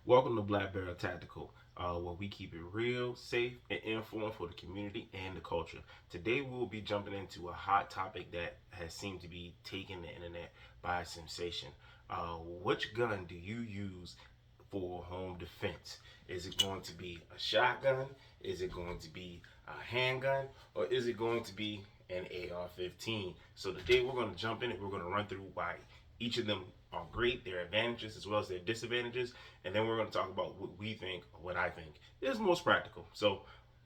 Welcome to Black Barrel Tactical, where we keep it real, safe, and informed for the community and the culture. Today, we will be jumping into a hot topic that has seemed to be taking the internet by sensation. Which gun do you use for home defense? Is it going to be a shotgun? Is it going to be a handgun? Or is it going to be an AR-15? So today, we're going to jump in and we're going to run through why each of them are great, their advantages as well as their disadvantages, and then we're going to talk about what we think, or what I think is most practical. So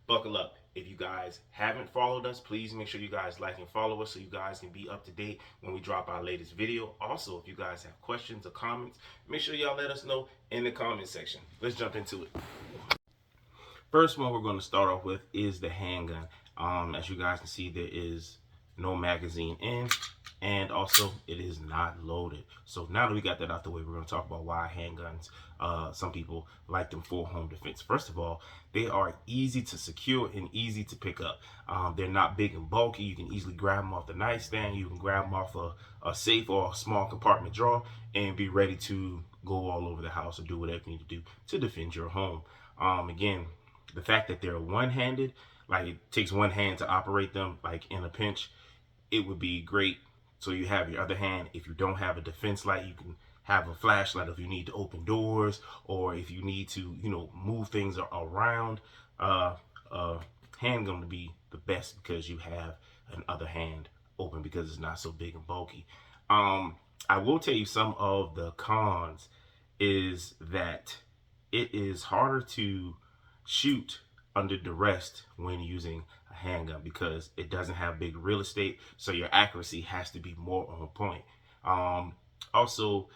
buckle up. If you guys haven't followed us, please make sure you guys like and follow us so you guys can be up to date when we drop our latest video. Also, if you guys have questions or comments, make sure y'all let us know in the comment section. Let's jump into it. First one we're going to start off with is the handgun. As you guys can see, there is no magazine in, and also it is not loaded. So now that we got that out the way, we're going to talk about why handguns, some people like them for home defense. First of all, they are easy to secure and easy to pick up. They're not big and bulky. You can easily grab them off the nightstand. You can grab them off a safe or a small compartment drawer and be ready to go all over the house or do whatever you need to do to defend your home. Again, the fact that they're one-handed, like it takes one hand to operate them, like in a pinch, it would be great. So you have your other hand. If you don't have a defense light, you can have a flashlight if you need to open doors or if you need to, move things around. Handgun to be the best because you have an other hand open because it's not so big and bulky. I will tell you some of the cons is that it is harder to shoot under duress when using a handgun because it doesn't have big real estate, so your accuracy has to be more on point. Also,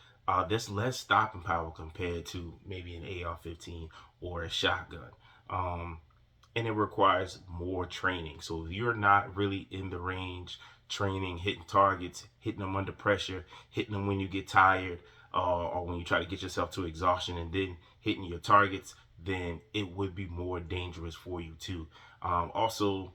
there's less stopping power compared to maybe an AR-15 or a shotgun. And it requires more training. So if you're not really in the range, training, hitting targets, hitting them under pressure, hitting them when you get tired, or when you try to get yourself to exhaustion and then hitting your targets, then it would be more dangerous for you too. Also,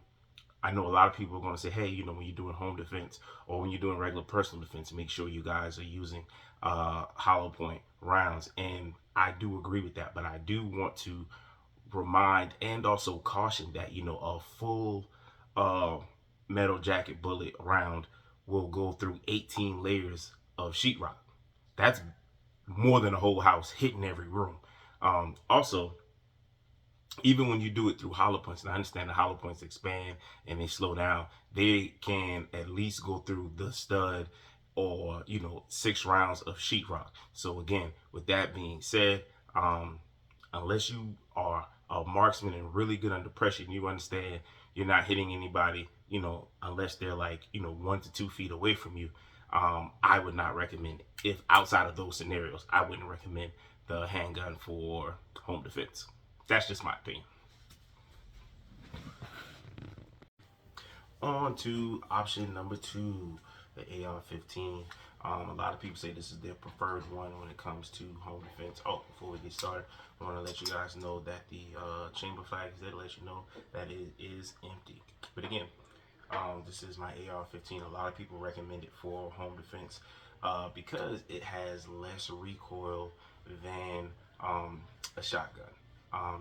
I know a lot of people are going to say, hey, when you're doing home defense or when you're doing regular personal defense, make sure you guys are using hollow point rounds. And I do agree with that, but I do want to remind and also caution that, a full metal jacket bullet round will go through 18 layers of sheetrock. That's more than a whole house hitting every room. Also, even when you do it through hollow points, and I understand the hollow points expand and they slow down, they can at least go through the stud or 6 rounds of sheetrock. So again, with that being said, unless you are a marksman and really good under pressure and you understand you're not hitting anybody, unless they're like 1 to 2 feet away from you, I would not recommend, if outside of those scenarios, I wouldn't recommend the handgun for home defense. That's just my opinion. On to option number 2, the AR-15. A lot of people say this is their preferred one when it comes to home defense. Oh, before we get started, I want to let you guys know that the chamber flag is there to let you know that it is empty. But again, this is my AR-15. A lot of people recommend it for home defense because it has less recoil than a shotgun.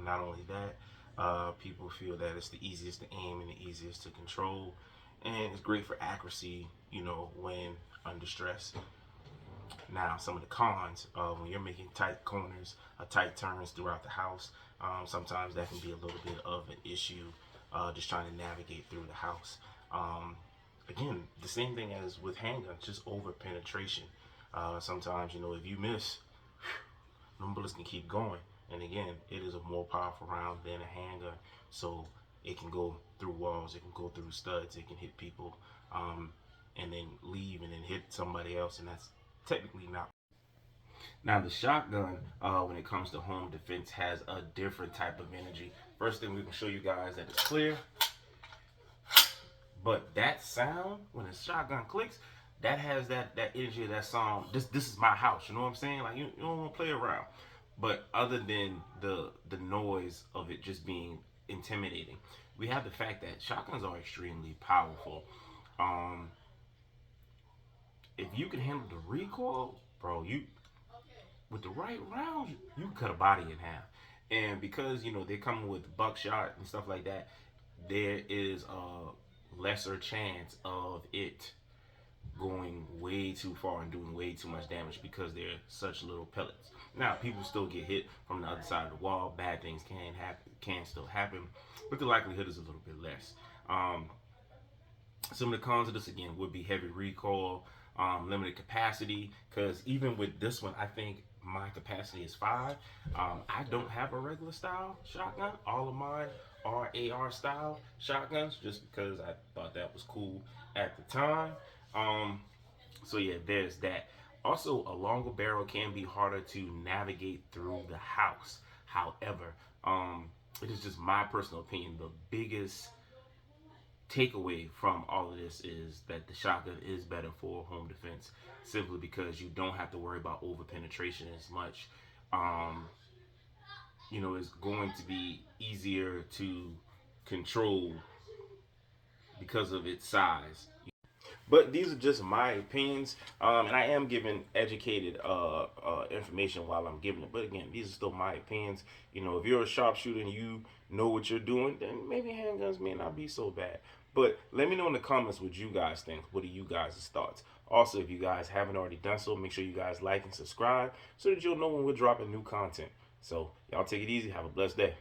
Not only that, people feel that it's the easiest to aim and the easiest to control, and it's great for accuracy, when under stress. Now, some of the cons, when you're making tight corners, tight turns throughout the house, sometimes that can be a little bit of an issue, just trying to navigate through the house. Again, the same thing as with handguns, just over penetration. Sometimes, if you miss, them bullets can keep going. And again, it is a more powerful round than a handgun, so it can go through walls, it can go through studs, it can hit people, and then leave and then hit somebody else, and that's technically not. Now the shotgun, when it comes to home defense, has a different type of energy. First thing we can show you guys that it's clear, but that sound when the shotgun clicks, that has that energy of that song. This is my house. You know what I'm saying? Like you don't want to play around. But other than the noise of it just being intimidating, we have the fact that shotguns are extremely powerful. Um, if you can handle the recoil, bro, with the right rounds, you can cut a body in half. And because they're coming with buckshot and stuff like that, there is a lesser chance of it going way too far and doing way too much damage because they're such little pellets. Now, people still get hit from the other side of the wall. Bad things can still happen, but the likelihood is a little bit less. Some of the cons of this again would be heavy recoil, limited capacity. Because even with this one, I think my capacity is 5. I don't have a regular style shotgun. All of mine are AR style shotguns, just because I thought that was cool at the time. So yeah, there's that. Also, a longer barrel can be harder to navigate through the house. However, it is just my personal opinion. The biggest takeaway from all of this is that the shotgun is better for home defense, simply because you don't have to worry about over penetration as much. It's going to be easier to control because of its size. But these are just my opinions, and I am giving educated information while I'm giving it. But again, these are still my opinions. If you're a sharpshooter and you know what you're doing, then maybe handguns may not be so bad. But let me know in the comments what you guys think. What are you guys' thoughts? Also, if you guys haven't already done so, make sure you guys like and subscribe so that you'll know when we're dropping new content. So, y'all take it easy. Have a blessed day.